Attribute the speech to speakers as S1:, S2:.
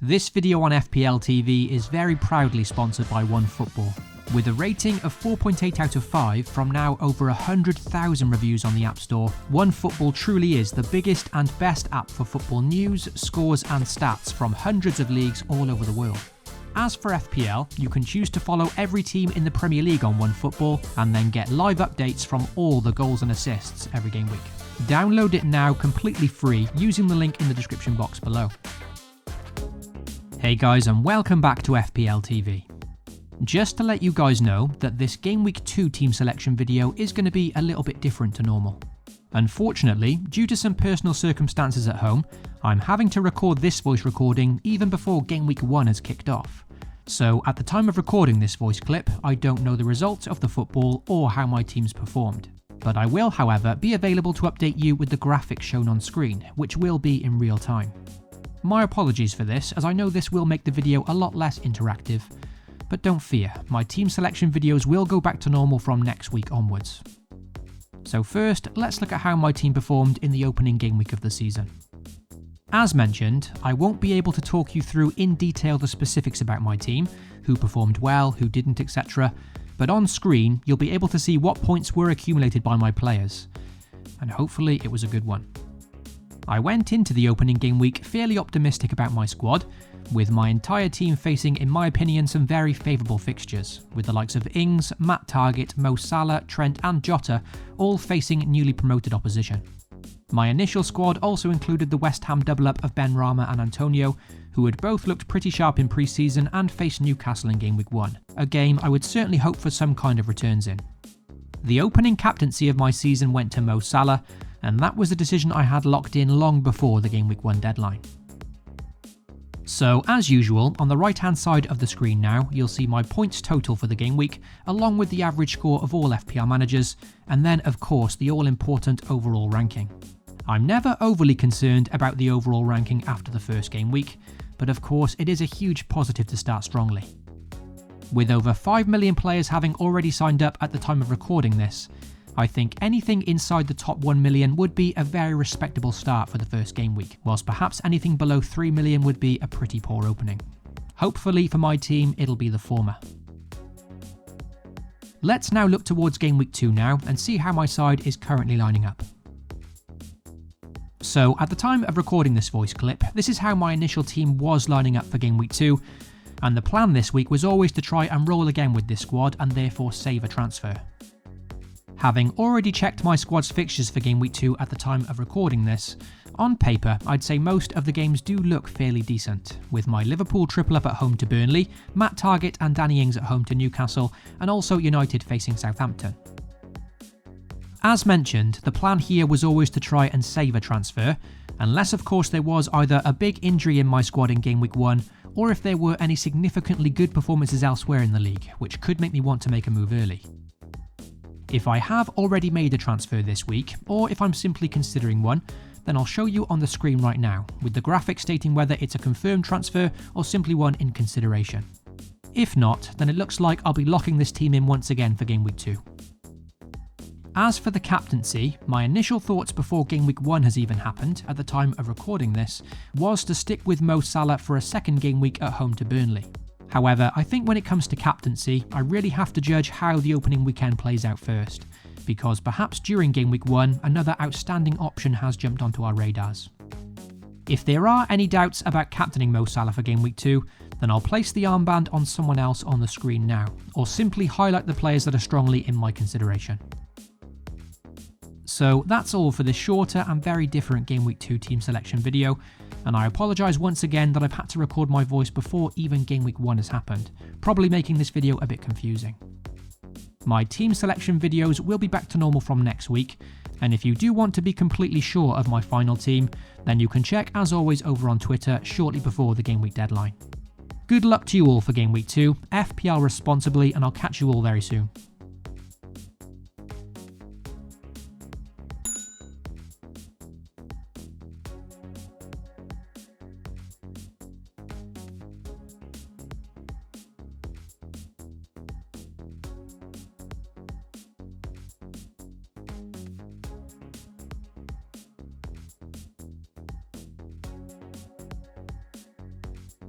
S1: This video on FPL TV is very proudly sponsored by OneFootball. With a rating of 4.8 out of 5 from now over 100,000 reviews on the App Store, OneFootball truly is the biggest and best app for football news, scores and stats from hundreds of leagues all over the world. As for FPL, you can choose to follow every team in the Premier League on OneFootball and then get live updates from all the goals and assists every game week. Download it now completely free using the link in the description box below. Hey guys, and welcome back to FPL TV. Just to let you guys know that this Game Week 2 team selection video is going to be a little bit different to normal. Unfortunately, due to some personal circumstances at home, I'm having to record this voice recording even before Game Week 1 has kicked off. So at the time of recording this voice clip, I don't know the results of the football or how my team's performed. But I will, however, be available to update you with the graphics shown on screen, which will be in real time. My apologies for this, as I know this will make the video a lot less interactive, but don't fear, my team selection videos will go back to normal from next week onwards. So first, let's look at how my team performed in the opening game week of the season. As mentioned, I won't be able to talk you through in detail the specifics about my team, who performed well, who didn't, etc. But on screen, you'll be able to see what points were accumulated by my players. And hopefully it was a good one. I went into the opening game week fairly optimistic about my squad, with my entire team facing, in my opinion, some very favourable fixtures, with the likes of Ings, Matt Targett, Mo Salah, Trent and Jota all facing newly promoted opposition. My initial squad also included the West Ham double-up of Ben Rama and Antonio, who had both looked pretty sharp in pre-season and faced Newcastle in Game Week 1, a game I would certainly hope for some kind of returns in. The opening captaincy of my season went to Mo Salah, and that was a decision I had locked in long before the Game Week 1 deadline. So, as usual, on the right-hand side of the screen now, you'll see my points total for the game week, along with the average score of all FPL managers, and then, of course, the all-important overall ranking. I'm never overly concerned about the overall ranking after the first game week, but of course, it is a huge positive to start strongly. With over 5 million players having already signed up at the time of recording this, I think anything inside the top 1 million would be a very respectable start for the first game week, whilst perhaps anything below 3 million would be a pretty poor opening. Hopefully for my team, it'll be the former. Let's now look towards Game Week 2 now and see how my side is currently lining up. So at the time of recording this voice clip, this is how my initial team was lining up for Game Week 2, and the plan this week was always to try and roll again with this squad and therefore save a transfer. Having already checked my squad's fixtures for Game Week 2 at the time of recording this, on paper I'd say most of the games do look fairly decent, with my Liverpool triple up at home to Burnley, Matt Targett and Danny Ings at home to Newcastle, and also United facing Southampton. As mentioned, the plan here was always to try and save a transfer, unless of course there was either a big injury in my squad in Game Week 1, or if there were any significantly good performances elsewhere in the league, which could make me want to make a move early. If I have already made a transfer this week, or if I'm simply considering one, then I'll show you on the screen right now, with the graphic stating whether it's a confirmed transfer or simply one in consideration. If not, then it looks like I'll be locking this team in once again for Game Week 2. As for the captaincy, my initial thoughts before Game Week 1 has even happened, at the time of recording this, was to stick with Mo Salah for a second game week at home to Burnley. However, I think when it comes to captaincy, I really have to judge how the opening weekend plays out first, because perhaps during Game Week 1, another outstanding option has jumped onto our radars. If there are any doubts about captaining Mo Salah for Game Week 2, then I'll place the armband on someone else on the screen now, or simply highlight the players that are strongly in my consideration. So that's all for this shorter and very different Game Week 2 team selection video, and I apologise once again that I've had to record my voice before even Game Week 1 has happened, probably making this video a bit confusing. My team selection videos will be back to normal from next week, and if you do want to be completely sure of my final team, then you can check as always over on Twitter shortly before the Game Week deadline. Good luck to you all for Game Week 2, FPL responsibly, and I'll catch you all very soon.